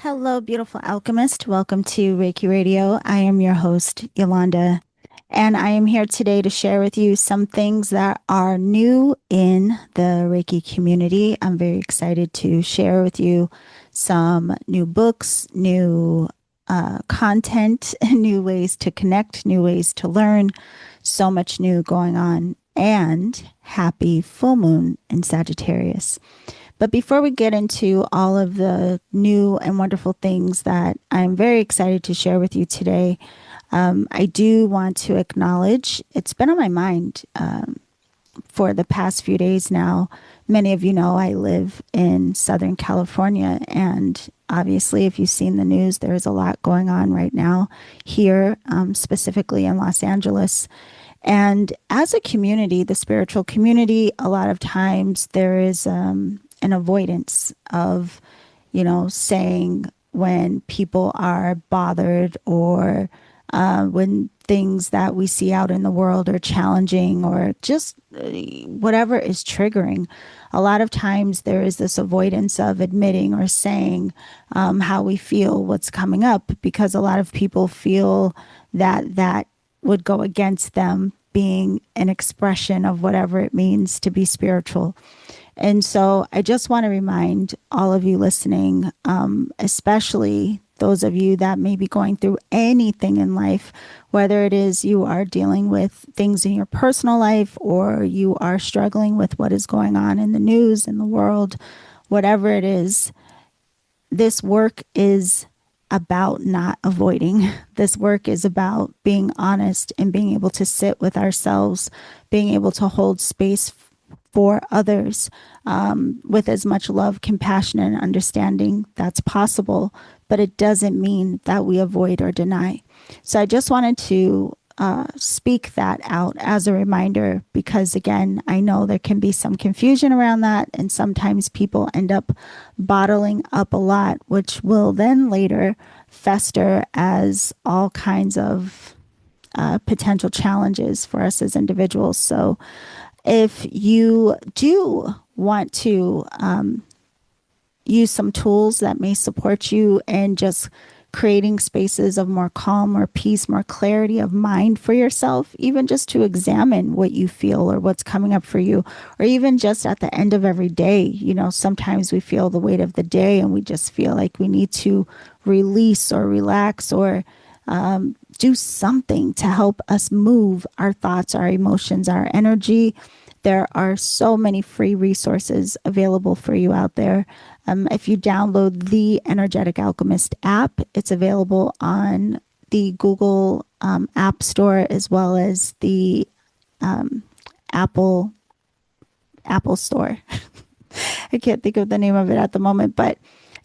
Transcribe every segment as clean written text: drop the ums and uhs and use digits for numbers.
Hello, beautiful alchemist. Welcome to Reiki Radio. I am your host, Yolanda, and I am here today to share with you some things that are new in the Reiki community. I'm very excited to share with you some new books, new content, new ways to connect, new ways to learn. So much new going on. And happy full moon in Sagittarius. But before we get into all of the new and wonderful things that I'm very excited to share with you today, I do want to acknowledge it's been on my mind for the past few days now. Many of you know I live in Southern California, and obviously, if you've seen the news, there is a lot going on right now here, specifically in Los Angeles. And as a community, the spiritual community, a lot of times there is an avoidance of, saying when people are bothered or when things that we see out in the world are challenging or just whatever is triggering. A lot of times there is this avoidance of admitting or saying how we feel, what's coming up, because a lot of people feel that that would go against them being an expression of whatever it means to be spiritual. And so I just want to remind all of you listening, especially those of you that may be going through anything in life, whether it is you are dealing with things in your personal life or you are struggling with what is going on in the news, in the world, whatever it is, this work is about not avoiding. This work is about being honest and being able to sit with ourselves, being able to hold space for others with as much love, compassion, and understanding that's possible. But it doesn't mean that we avoid or deny. So I just wanted to speak that out as a reminder, because again, I know there can be some confusion around that, and sometimes people end up bottling up a lot, which will then later fester as all kinds of potential challenges for us as individuals. So if you do want to use some tools that may support you in just creating spaces of more calm, more peace, more clarity of mind for yourself, even just to examine what you feel or what's coming up for you, or even just at the end of every day. Sometimes we feel the weight of the day and we just feel like we need to release or relax or do something to help us move our thoughts, our emotions, our energy. There are so many free resources available for you out there. If you download the Energetic Alchemist app, it's available on the Google App Store as well as the Apple Store. I can't think of the name of it at the moment, but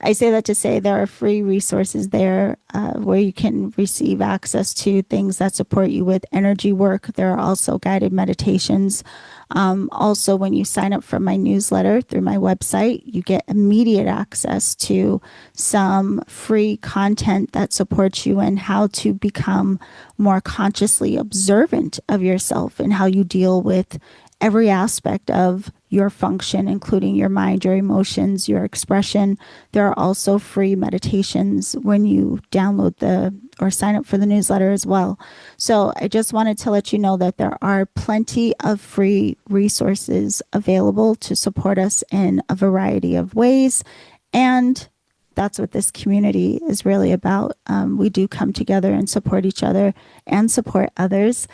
I say that to say there are free resources there where you can receive access to things that support you with energy work. There are also guided meditations. Also, when you sign up for my newsletter through my website, you get immediate access to some free content that supports you in how to become more consciously observant of yourself and how you deal with every aspect of your function, including your mind, your emotions, your expression. There are also free meditations when you download or sign up for the newsletter as well. So I just wanted to let you know that there are plenty of free resources available to support us in a variety of ways. And that's what this community is really about. We do come together and support each other and support others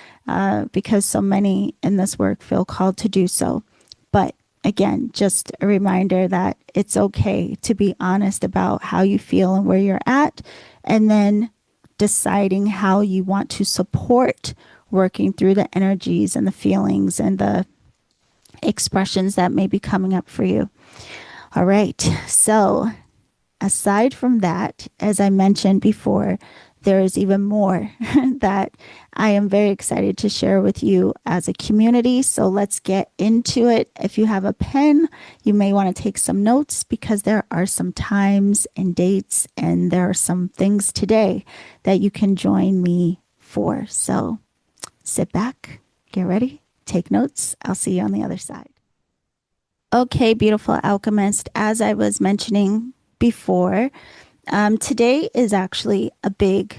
because so many in this work feel called to do so. But again, just a reminder that it's okay to be honest about how you feel and where you're at, and then deciding how you want to support working through the energies and the feelings and the expressions that may be coming up for you. All right. So aside from that, as I mentioned before, there is even more that I am very excited to share with you as a community. So let's get into it. If you have a pen, you may want to take some notes because there are some times and dates and there are some things today that you can join me for. So sit back, get ready, take notes. I'll see you on the other side. Okay, beautiful alchemist, as I was mentioning before, Today is actually a big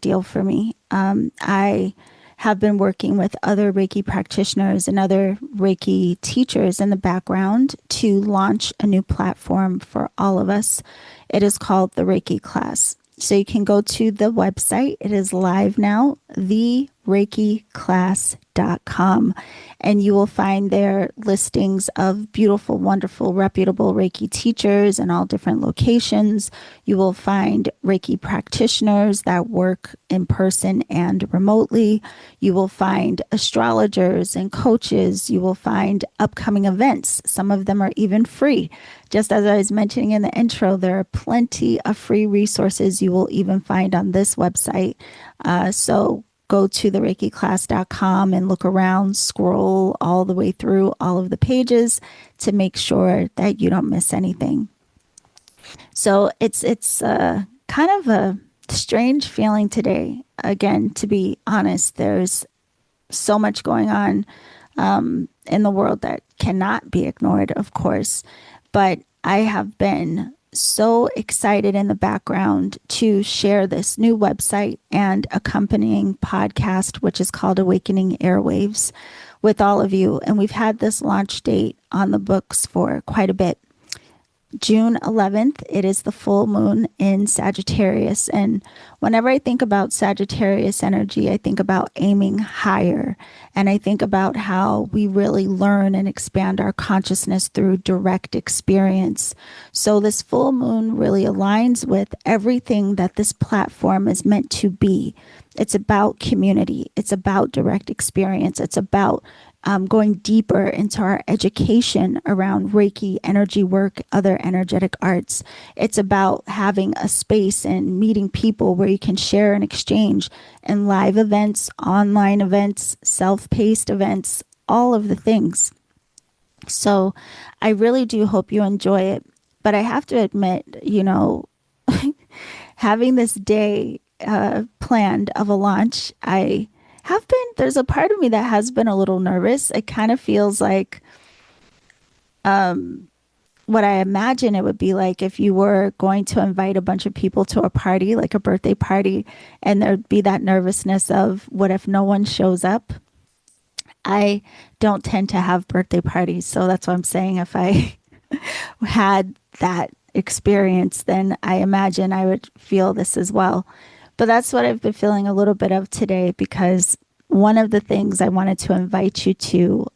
deal for me. I have been working with other Reiki practitioners and other Reiki teachers in the background to launch a new platform for all of us. It is called the Reiki class. So you can go to the website. It is live now, thereikiclass.com. And you will find there listings of beautiful, wonderful, reputable Reiki teachers in all different locations. You will find Reiki practitioners that work in person and remotely. You will find astrologers and coaches. You will find upcoming events. Some of them are even free. Just as I was mentioning in the intro, there are plenty of free resources you will even find on this website. So go to thereikiclass.com and look around, scroll all the way through all of the pages to make sure that you don't miss anything. So it's kind of a strange feeling today. Again, to be honest, there's so much going on in the world that cannot be ignored, of course. But I have been so excited in the background to share this new website and accompanying podcast, which is called Awakening Airwaves, with all of you. And we've had this launch date on the books for quite a bit. June 11th, it is the full moon in Sagittarius. And whenever I think about Sagittarius energy, I think about aiming higher. And I think about how we really learn and expand our consciousness through direct experience. So this full moon really aligns with everything that this platform is meant to be. It's about community. It's about direct experience. It's about going deeper into our education around Reiki, energy work, other energetic arts. It's about having a space and meeting people where you can share and exchange in live events, online events, self-paced events, all of the things. So I really do hope you enjoy it. But I have to admit, having this day planned of a launch, there's a part of me that has been a little nervous. It kind of feels like what I imagine it would be like if you were going to invite a bunch of people to a party, like a birthday party, and there'd be that nervousness of what if no one shows up? I don't tend to have birthday parties, so that's what I'm saying. If I had that experience, then I imagine I would feel this as well. But that's what I've been feeling a little bit of today, because one of the things I wanted to invite you to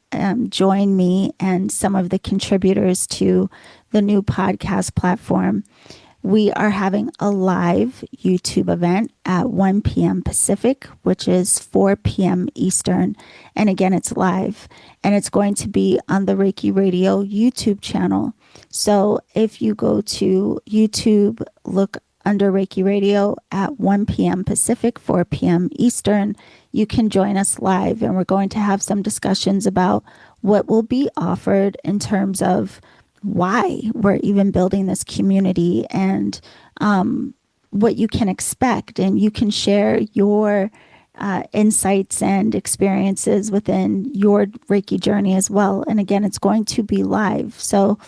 join me and some of the contributors to the new podcast platform. We are having a live YouTube event at 1 p.m. Pacific, which is 4 p.m. Eastern. And again, it's live, and it's going to be on the Reiki Radio YouTube channel. So if you go to YouTube, look under Reiki Radio at 1 p.m. Pacific, 4 p.m. Eastern, you can join us live. And we're going to have some discussions about what will be offered in terms of why we're even building this community and what you can expect. And you can share your insights and experiences within your Reiki journey as well. And again, it's going to be live. So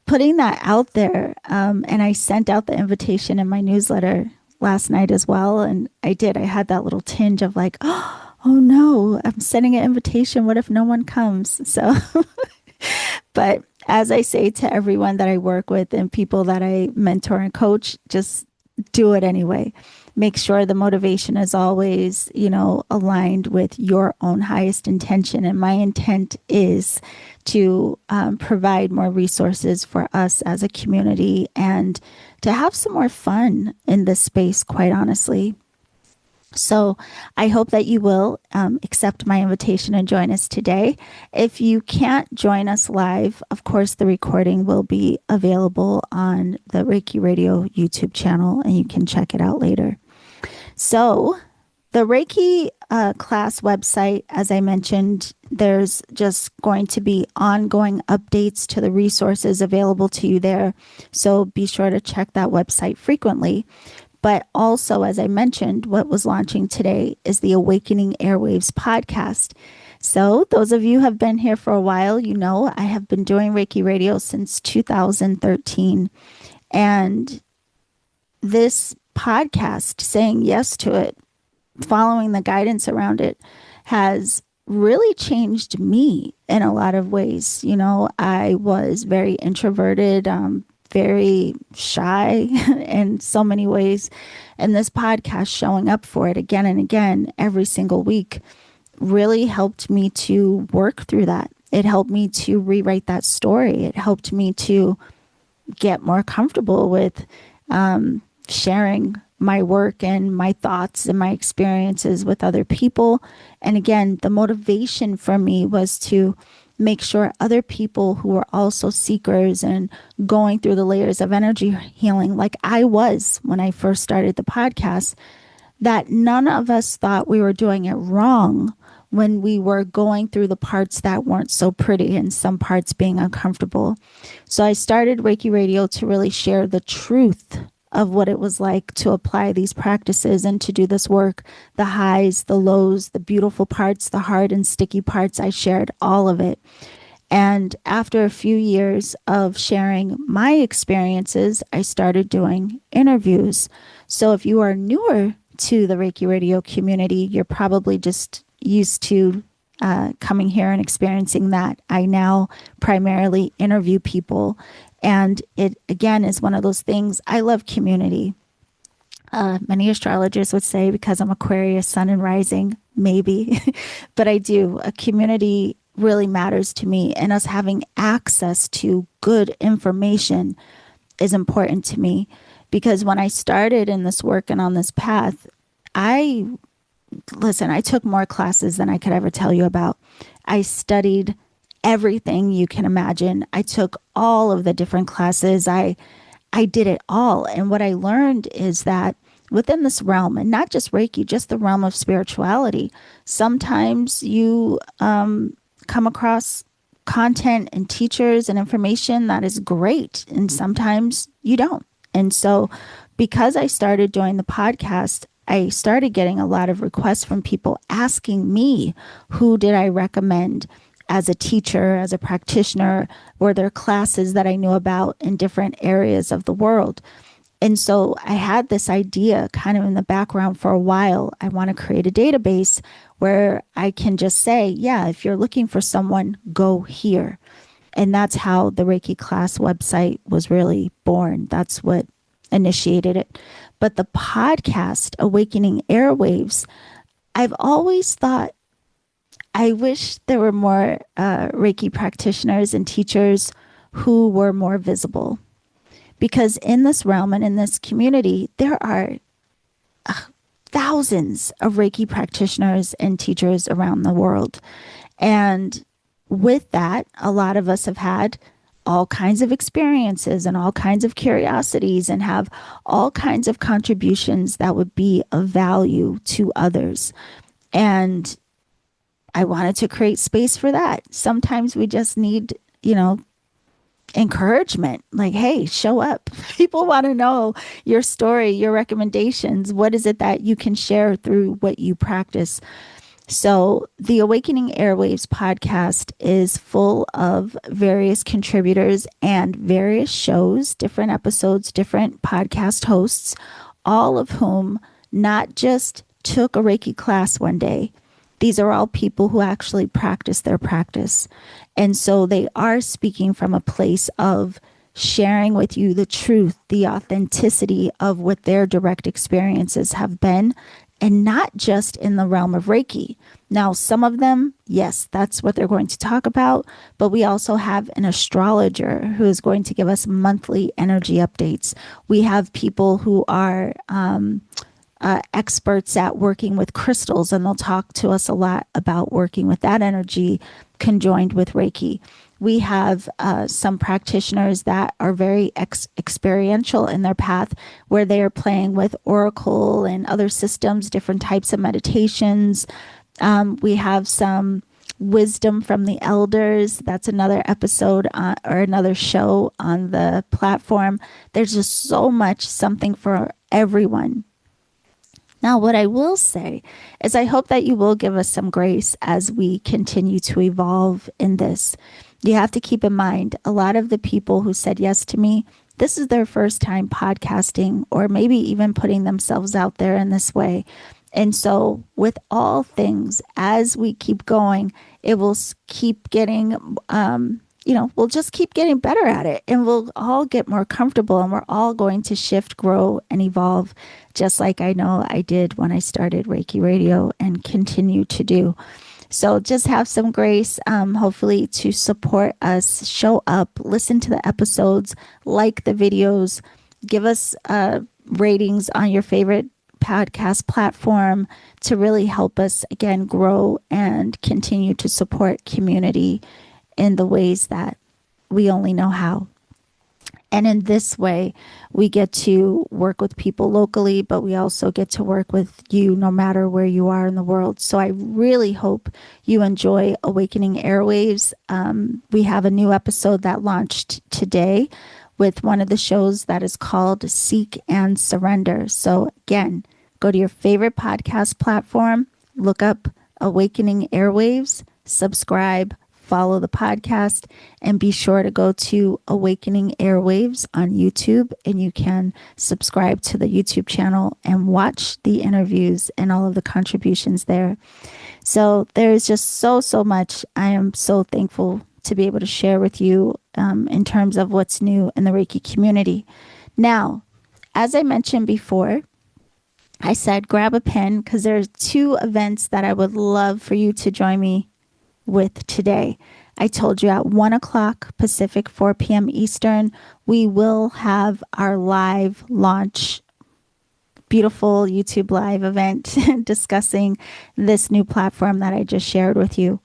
putting that out there, and I sent out the invitation in my newsletter last night as well. And I had that little tinge of like, oh no, I'm sending an invitation. What if no one comes? So, but as I say to everyone that I work with and people that I mentor and coach, just do it anyway. Make sure the motivation is always, aligned with your own highest intention. And my intent is to provide more resources for us as a community and to have some more fun in this space, quite honestly. So I hope that you will accept my invitation and join us today. If you can't join us live, of course, the recording will be available on the Reiki Radio YouTube channel, and you can check it out later. So the Reiki class website, as I mentioned, there's just going to be ongoing updates to the resources available to you there. So be sure to check that website frequently. But also, as I mentioned, what was launching today is the Awakening Airwaves podcast. So those of you who have been here for a while, I have been doing Reiki Radio since 2013. And this podcast, saying yes to it, following the guidance around it, has really changed me in a lot of ways. You know, I was very introverted, very shy in so many ways. And this podcast, showing up for it again and again every single week, really helped me to work through that. It helped me to rewrite that story. It helped me to get more comfortable with sharing my work and my thoughts and my experiences with other people. And again, the motivation for me was to make sure other people who are also seekers and going through the layers of energy healing, like I was when I first started the podcast, that none of us thought we were doing it wrong when we were going through the parts that weren't so pretty and some parts being uncomfortable. So I started Reiki Radio to really share the truth of what it was like to apply these practices and to do this work. The highs, the lows, the beautiful parts, the hard and sticky parts, I shared all of it. And after a few years of sharing my experiences, I started doing interviews. So if you are newer to the Reiki Radio community, you're probably just used to coming here and experiencing that. I now primarily interview people. And it, again, is one of those things. I love community. Many astrologers would say, because I'm Aquarius, sun and rising, maybe. But I do. A community really matters to me. And us having access to good information is important to me. Because when I started in this work and on this path, I took more classes than I could ever tell you about. I studied everything you can imagine. I took all of the different classes. I did it all. And what I learned is that within this realm, and not just Reiki, just the realm of spirituality, sometimes you come across content and teachers and information that is great, and sometimes you don't. And so because I started doing the podcast, I started getting a lot of requests from people asking me, who did I recommend as a teacher, as a practitioner, or their classes that I knew about in different areas of the world. And so I had this idea kind of in the background for a while. I want to create a database where I can just say, yeah, if you're looking for someone, go here. And that's how the Reiki class website was really born. That's what initiated it. But the podcast, Awakening Airwaves, I've always thought, I wish there were more Reiki practitioners and teachers who were more visible. Because in this realm and in this community, there are thousands of Reiki practitioners and teachers around the world. And with that, a lot of us have had all kinds of experiences and all kinds of curiosities and have all kinds of contributions that would be of value to others. And I wanted to create space for that. Sometimes we just need, encouragement, like, hey, show up. People want to know your story, your recommendations. What is it that you can share through what you practice? So the Awakening Airwaves podcast is full of various contributors and various shows, different episodes, different podcast hosts, all of whom not just took a Reiki class one day. These are all people who actually practice their practice. And so they are speaking from a place of sharing with you the truth, the authenticity of what their direct experiences have been, and not just in the realm of Reiki. Now, some of them, yes, that's what they're going to talk about, but we also have an astrologer who is going to give us monthly energy updates. We have people who are experts at working with crystals, and they'll talk to us a lot about working with that energy conjoined with Reiki. We have some practitioners that are very experiential in their path, where they are playing with Oracle and other systems, different types of meditations. We have some wisdom from the elders. That's another episode or another show on the platform. There's just so much, something for everyone. Now, what I will say is I hope that you will give us some grace as we continue to evolve in this. You have to keep in mind, a lot of the people who said yes to me, this is their first time podcasting or maybe even putting themselves out there in this way. And so, with all things, as we keep going, it will keep getting, we'll just keep getting better at it and we'll all get more comfortable and we're all going to shift, grow, and evolve, just like I know I did when I started Reiki Radio and continue to do. So just have some grace, hopefully, to support us, show up, listen to the episodes, like the videos, give us ratings on your favorite podcast platform to really help us, again, grow and continue to support community in the ways that we only know how. And in this way, we get to work with people locally, but we also get to work with you no matter where you are in the world. So I really hope you enjoy Awakening Airwaves. We have a new episode that launched today with one of the shows that is called Seek and Surrender. So again, go to your favorite podcast platform, look up Awakening Airwaves, subscribe, follow the podcast, and be sure to go to Awakening Airwaves on YouTube, and you can subscribe to the YouTube channel and watch the interviews and all of the contributions there. So there's just so much. I am so thankful to be able to share with you in terms of what's new in the Reiki community. Now, as I mentioned before, I said grab a pen because there are 2 events that I would love for you to join me with today. I told you at 1 o'clock Pacific, 4 p.m. Eastern, we will have our live launch, beautiful YouTube live event discussing this new platform that I just shared with you.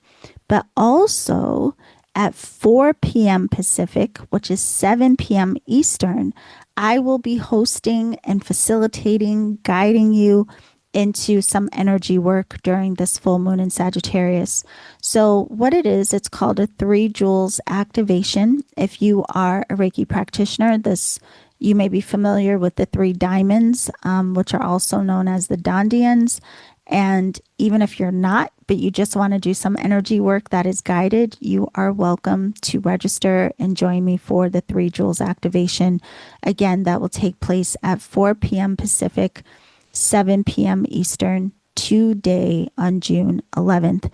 But also at 4 p.m. Pacific, which is 7 p.m. Eastern, I will be hosting and facilitating, guiding you into some energy work during this full moon in Sagittarius. So what it is, it's called a 3 jewels activation. If you are a Reiki practitioner, you may be familiar with the 3 diamonds, which are also known as the Dandians. And even if you're not, but you just want to do some energy work that is guided, you are welcome to register and join me for the 3 jewels activation. Again, that will take place at 4 p.m. Pacific, 7 p.m. Eastern, today on June 11th.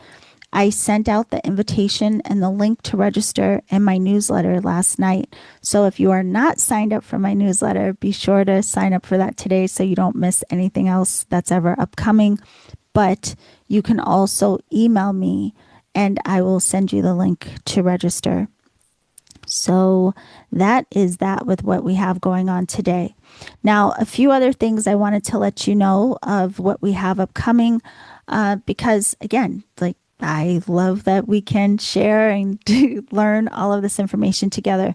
I sent out the invitation and the link to register in my newsletter last night. So if you are not signed up for my newsletter, be sure to sign up for that today so you don't miss anything else that's ever upcoming. But you can also email me and I will send you the link to register. So that is that with what we have going on today. Now, a few other things I wanted to let you know of what we have upcoming, because again, like I love that we can share and learn all of this information together.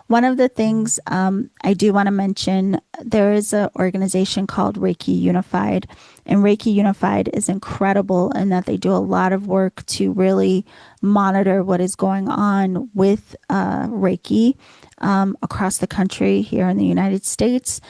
One of the things I do want to mention, there is an organization called Reiki Unified, and Reiki Unified is incredible in that they do a lot of work to really monitor what is going on with Reiki across the country here in the United States.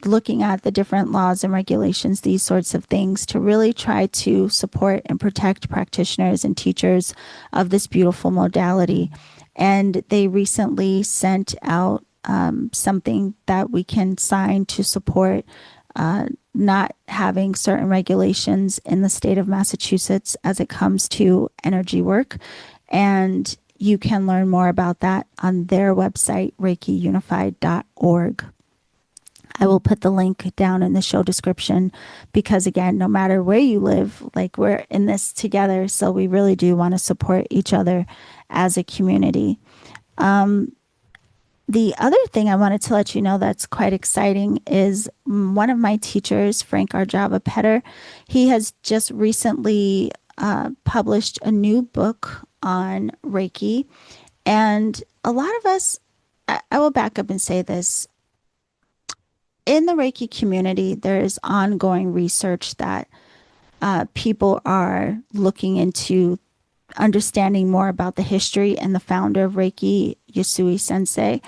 Looking at the different laws and regulations, these sorts of things, to really try to support and protect practitioners and teachers of this beautiful modality. And they recently sent out something that we can sign to support not having certain regulations in the state of Massachusetts as it comes to energy work. And you can learn more about that on their website, reikiunified.org. I will put the link down in the show description because, again, no matter where you live, like we're in this together. So we really do want to support each other as a community. The other thing I wanted to let you know that's quite exciting is one of my teachers, Frank Arjava Petter, he has just recently published a new book on Reiki. And a lot of us, I will back up and say this. In the Reiki community, there is ongoing research that people are looking into understanding more about the history and the founder of Reiki, Yasui Sensei.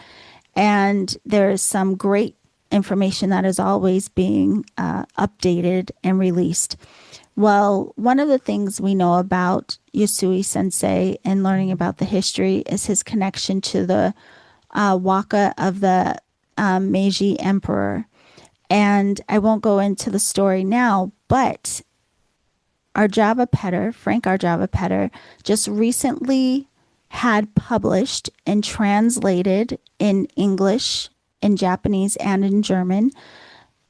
And there is some great information that is always being updated and released. Well, one of the things we know about Yasui Sensei and learning about the history is his connection to the waka of the Meiji Emperor. And I won't go into the story now, but Frank Arjava Petter, just recently had published and translated in English, in Japanese, and in German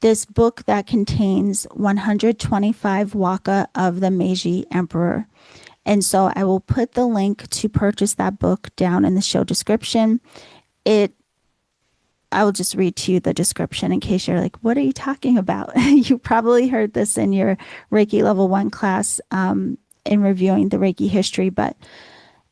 this book that contains 125 waka of the Meiji Emperor. And so I will put the link to purchase that book down in the show description. I will just read to you the description in case you're like, what are you talking about? You probably heard this in your Reiki Level 1 class in reviewing the Reiki history. But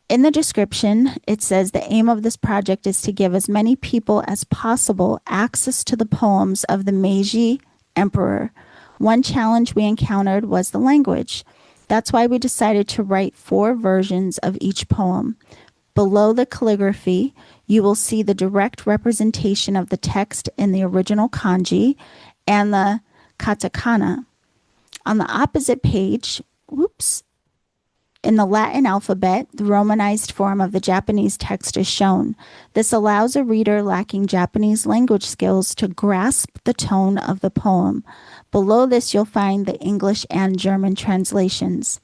in the description, it says the aim of this project is to give as many people as possible access to the poems of the Meiji Emperor. One challenge we encountered was the language. That's why we decided to write 4 versions of each poem. Below the calligraphy, you will see the direct representation of the text in the original kanji and the katakana. On the opposite page, in the Latin alphabet, the Romanized form of the Japanese text is shown. This allows a reader lacking Japanese language skills to grasp the tone of the poem. Below this, you'll find the English and German translations.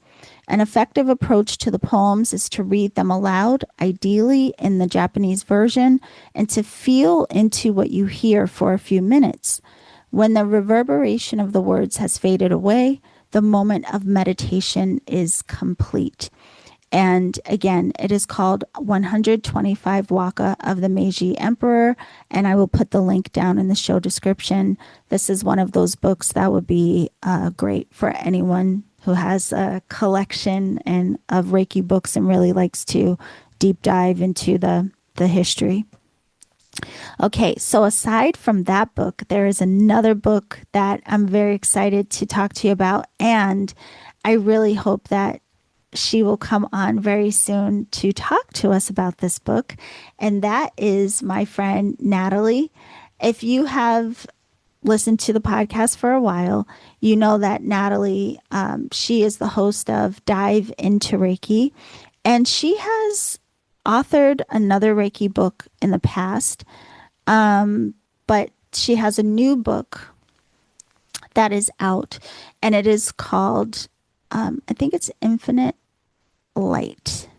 An effective approach to the poems is to read them aloud, ideally in the Japanese version, and to feel into what you hear for a few minutes. When the reverberation of the words has faded away, the moment of meditation is complete. And again, it is called 125 Waka of the Meiji Emperor, and I will put the link down in the show description. This is one of those books that would be great for anyone who has a collection of Reiki books and really likes to deep dive into the history. Okay, so aside from that book, there is another book that I'm very excited to talk to you about, and I really hope that she will come on very soon to talk to us about this book, and that is my friend Natalie. If you have listened to the podcast for a while, you know that Natalie, she is the host of Dive into Reiki, and she has authored another Reiki book in the past, but she has a new book that is out, and it is called, I think it's Infinite Light.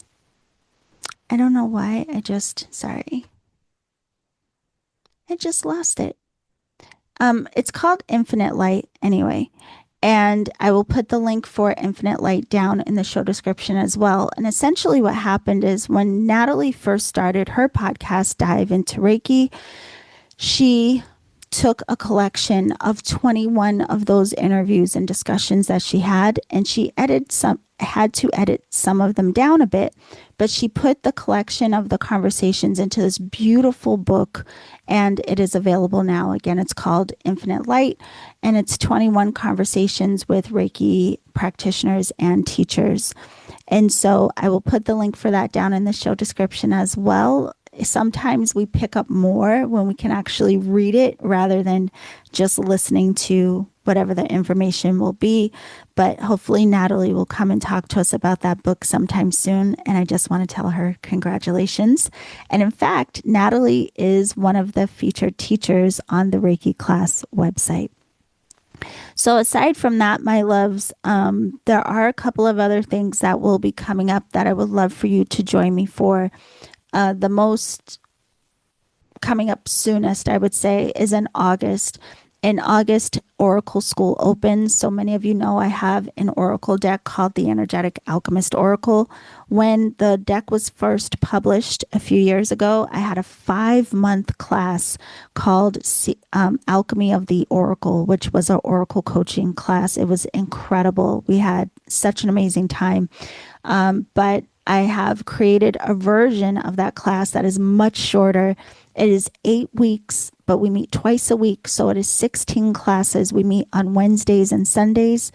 I don't know why, I just lost it. It's called Infinite Light anyway. And I will put the link for Infinite Light down in the show description as well. And essentially what happened is when Natalie first started her podcast, Dive into Reiki, she took a collection of 21 of those interviews and discussions that she had, and she had to edit some of them down a bit, but she put the collection of the conversations into this beautiful book, and it is available now. Again, it's called Infinite Light, and it's 21 conversations with Reiki practitioners and teachers. And so I will put the link for that down in the show description as well. Sometimes we pick up more when we can actually read it rather than just listening to whatever the information will be. But hopefully Natalie will come and talk to us about that book sometime soon. And I just want to tell her congratulations. And in fact, Natalie is one of the featured teachers on the Reiki class website. So aside from that, my loves, there are a couple of other things that will be coming up that I would love for you to join me for. The most coming up soonest, I would say, is in August. In August, Oracle School opens. So many of you know I have an Oracle deck called the Energetic Alchemist Oracle. When the deck was first published a few years ago, I had a 5-month class called Alchemy of the Oracle, which was an Oracle coaching class. It was incredible. We had such an amazing time. But I have created a version of that class that is much shorter. It is 8 weeks, but we meet twice a week. So it is 16 classes. We meet on Wednesdays and Sundays.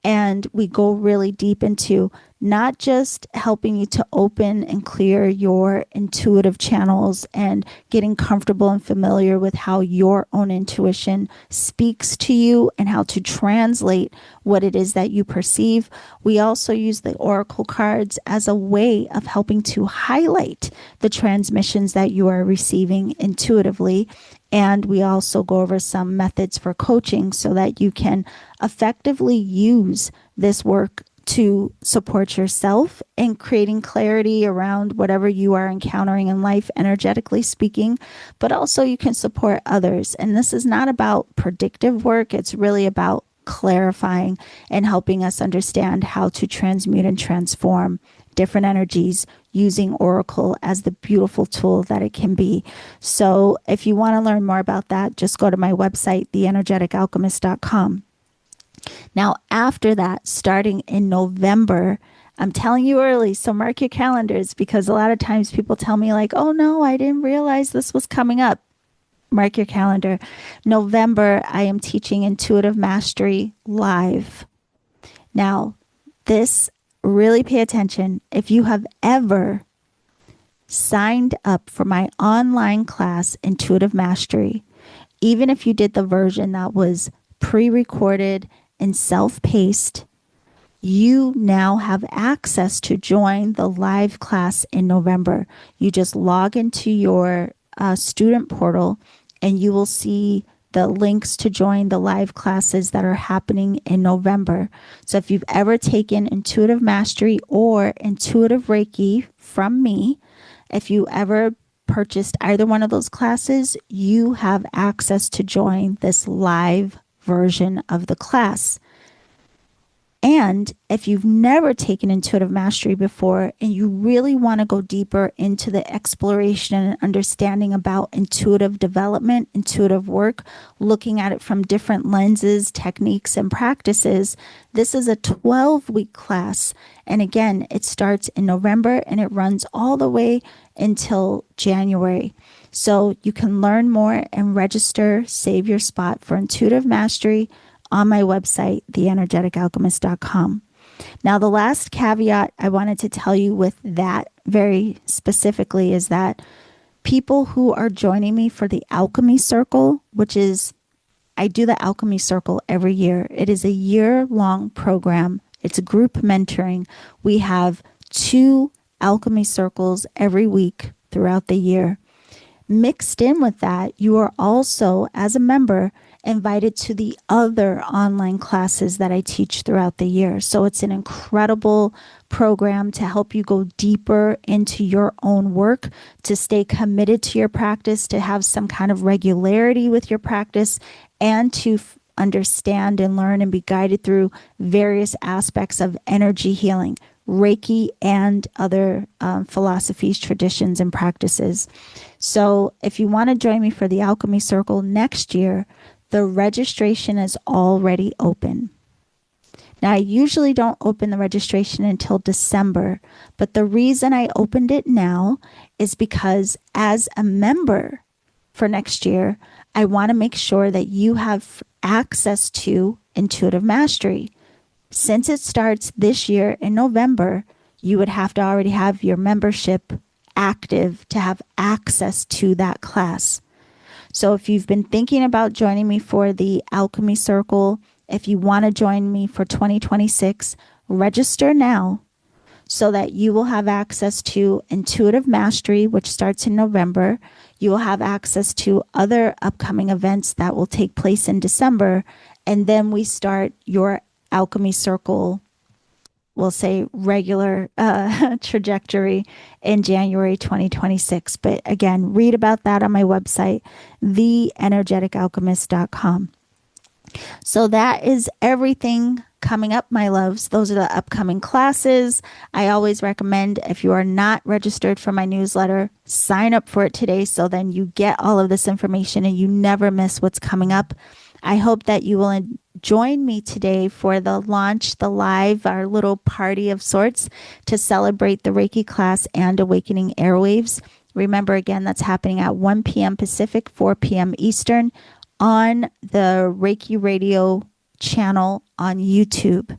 And we go really deep into not just helping you to open and clear your intuitive channels and getting comfortable and familiar with how your own intuition speaks to you and how to translate what it is that you perceive. We also use the oracle cards as a way of helping to highlight the transmissions that you are receiving intuitively. And we also go over some methods for coaching so that you can effectively use this work to support yourself in creating clarity around whatever you are encountering in life, energetically speaking, but also you can support others. And this is not about predictive work, it's really about clarifying and helping us understand how to transmute and transform different energies using Oracle as the beautiful tool that it can be. So if you want to learn more about that, just go to my website, theenergeticalchemist.com. Now, after that, starting in November, I'm telling you early, so mark your calendars, because a lot of times people tell me like, oh no, I didn't realize this was coming up. Mark your calendar. November, I am teaching Intuitive Mastery live. Now, this, really pay attention. If you have ever signed up for my online class, Intuitive Mastery, even if you did the version that was pre-recorded and self-paced, you now have access to join the live class in November. You just log into your student portal and you will see the links to join the live classes that are happening in November. So if you've ever taken Intuitive Mastery or Intuitive Reiki from me, if you ever purchased either one of those classes, you have access to join this live version of the class. And if you've never taken Intuitive Mastery before and you really want to go deeper into the exploration and understanding about intuitive development, intuitive work, looking at it from different lenses, techniques, and practices, this is a 12-week class. And again, it starts in November and it runs all the way until January. So you can learn more and register, save your spot for Intuitive Mastery on my website, theenergeticalchemist.com. Now, the last caveat I wanted to tell you with that very specifically is that people who are joining me for the Alchemy Circle, which is, I do the Alchemy Circle every year. It is a year-long program. It's a group mentoring. We have 2 Alchemy Circles every week throughout the year. Mixed in with that, you are also, as a member, invited to the other online classes that I teach throughout the year. So it's an incredible program to help you go deeper into your own work, to stay committed to your practice, to have some kind of regularity with your practice, and to understand and learn and be guided through various aspects of energy healing, Reiki, and other philosophies, traditions, and practices. So if you want to join me for the Alchemy Circle next year, the registration is already open. Now, I usually don't open the registration until December, but the reason I opened it now is because as a member for next year, I want to make sure that you have access to Intuitive Mastery. Since it starts this year in November, you would have to already have your membership active to have access to that class. So if you've been thinking about joining me for the Alchemy Circle, if you want to join me for 2026, register now so that you will have access to Intuitive Mastery, which starts in November. You will have access to other upcoming events that will take place in December. And then we start your Alchemy Circle, we'll say regular trajectory in January 2026. But again, read about that on my website, theenergeticalchemist.com. So that is everything coming up, my loves. Those are the upcoming classes. I always recommend, if you are not registered for my newsletter, sign up for it today so then you get all of this information and you never miss what's coming up. I hope that you will join me today for the launch, the live, our little party of sorts to celebrate the Reiki class and Awakening Airwaves. Remember, again, that's happening at 1 p.m. Pacific, 4 p.m. Eastern on the Reiki Radio channel on YouTube.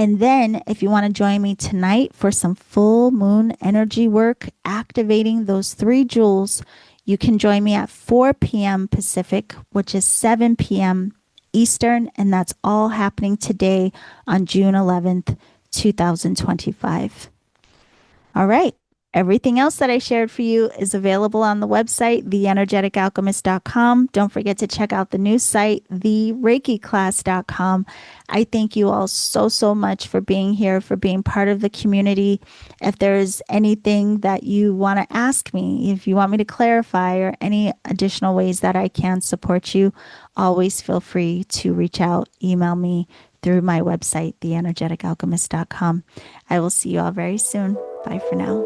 And then if you want to join me tonight for some full moon energy work, activating those 3 jewels, you can join me at 4 p.m. Pacific, which is 7 p.m. Eastern. And that's all happening today on June 11th, 2025. All right. Everything else that I shared for you is available on the website, theenergeticalchemist.com. Don't forget to check out the new site, thereikiclass.com. I thank you all so much for being here, for being part of the community. If there's anything that you want to ask me, if you want me to clarify or any additional ways that I can support you, always feel free to reach out, email me through my website, theenergeticalchemist.com. I will see you all very soon. Bye for now.